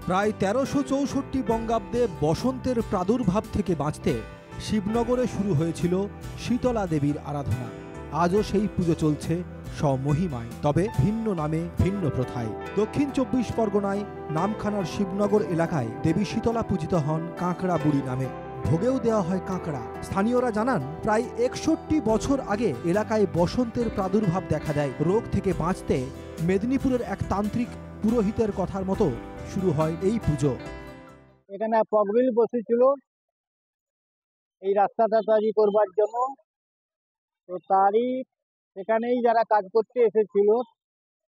প্রায় ১৩৬৪ বঙ্গাব্দে বসন্তের প্রাদুর্ভাব থেকে বাঁচতে শিবনগরে শুরু হয়েছিল শীতলা দেবীর আরাধনা। আজও সেই পুজো চলছে স্বমহিমায়, তবে ভিন্ন নামে, ভিন্ন প্রথায়। দক্ষিণ ২৪ পরগনায় নামখানার শিবনগর এলাকায় দেবী শীতলা পূজিত হন কাঁকড়া বুড়ি নামে। ভোগেও দেওয়া হয় কাঁকড়া। স্থানীয়রা জানান, প্রায় ৬১ বছর আগে এলাকায় বসন্তের প্রাদুর্ভাব দেখা দেয়। রোগ থেকে বাঁচতে মেদিনীপুরের এক তান্ত্রিক পুরোহিতের কথার মতো শুরু হয় এই পুজো। এখানে পগবিল বসেছিল এই রাস্তাটা তৈরি করবার জন্য, তো তারই সেখানেই যারা কাজ করতে এসেছিল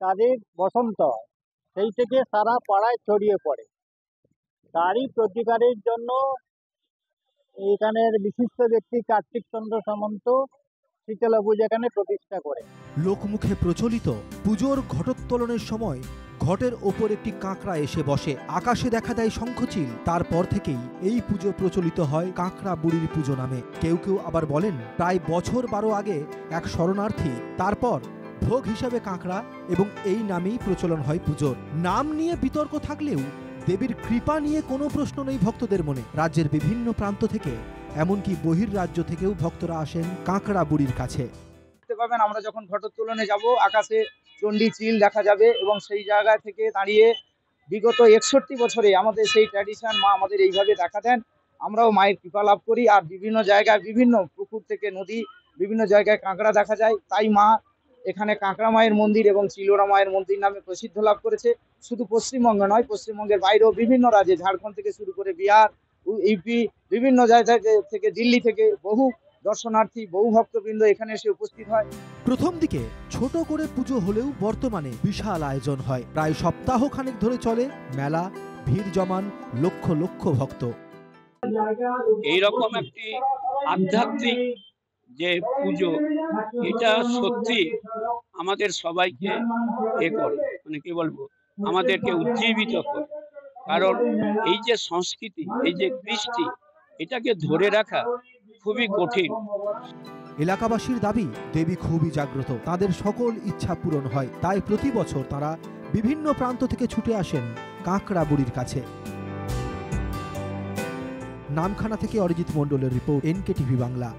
তাদের বসন্ত সেই থেকে সারা পাড়ায় ছড়িয়ে পড়ে। তারই প্রতিকারের জন্য এখানের বিশিষ্ট ব্যক্তি কার্তিক চন্দ্র সামন্ত শীতলা পুজো এখানে প্রতিষ্ঠা করে। লোকমুখে প্রচলিত পুজোর ঘটোত্তোলনের সময় ঘটের ওপর একটি কাঁকড়া এসে বসে, আকাশে দেখা দেয় শঙ্খচিল। তারপর থেকেই এই পুজো প্রচলিত হয় কাঁকড়া বুড়ির পুজো নামে। কেউ কেউ আবার বলেন, প্রায় বছর ১২ আগে এক শরণার্থী তারপর ভোগ হিসাবে কাঁকড়া, এবং এই নামেই প্রচলন হয় পুজোর। নাম নিয়ে বিতর্ক থাকলেও দেবীর কৃপা নিয়ে কোনো প্রশ্ন নেই ভক্তদের মনে। রাজ্যের বিভিন্ন প্রান্ত থেকে, এমনকি বহির্রাজ্য থেকেও ভক্তরা আসেন কাঁকড়া বুড়ির কাছে। দেখতে পাবেন, আমরা যখন ঘটোত্তোলনে যাব আকাশে চণ্ডী চিল দেখা যাবে, এবং সেই জায়গা থেকে দাঁড়িয়ে বিগত ৬১ বছরে আমাদের সেই ট্র্যাডিশন মা আমাদের এইভাবে দেখা দেন। আমরাও মায়ের কৃপা লাভ করি। আর বিভিন্ন জায়গায়, বিভিন্ন পুকুর থেকে নদী, বিভিন্ন জায়গায় কাঁকড়া দেখা যায়। তাই মা এখানে কাঁকড়া মায়ের মন্দির এবং চিলোরা মায়ের মন্দির নামে প্রসিদ্ধ লাভ করেছে। শুধু পশ্চিমবঙ্গে নয়, পশ্চিমবঙ্গের বাইরেও বিভিন্ন রাজ্যে, ঝাড়খণ্ড থেকে শুরু করে বিহার, ইউপি, বিভিন্ন জায়গা থেকে, দিল্লি থেকে বহু দর্শনার্থী, বহু ভক্তবৃন্দ এখানে এসে উপস্থিত হয়। প্রথম দিকে ছোট করে পুজো হলেও বর্তমানে বিশাল আয়োজন হয়। প্রায় সপ্তাহখানেক ধরে চলে মেলা, ভিড় জমান লক্ষ লক্ষ ভক্ত। এইরকম একটি আধ্যাত্মিক যে পুজো, এটা সত্যি আমাদের সবাইকে করে, মানে কি বলবো, আমাদেরকে উজ্জীবিত করে। কারণ এই যে সংস্কৃতি, এই যে কৃষ্টি, এটাকে ধরে রাখা খুবই কঠিন। এলাকাবাসীর দাবি, দেবী খুবই জাগ্রত, তাদের সকল ইচ্ছা পূরণ হয়। তাই প্রতি বছর তারা বিভিন্ন প্রান্ত থেকে ছুটে আসেন কাঁকড়া বুড়ির কাছে। নামখানা থেকে অরিজিৎ মণ্ডলের রিপোর্ট, NK টিভি বাংলা।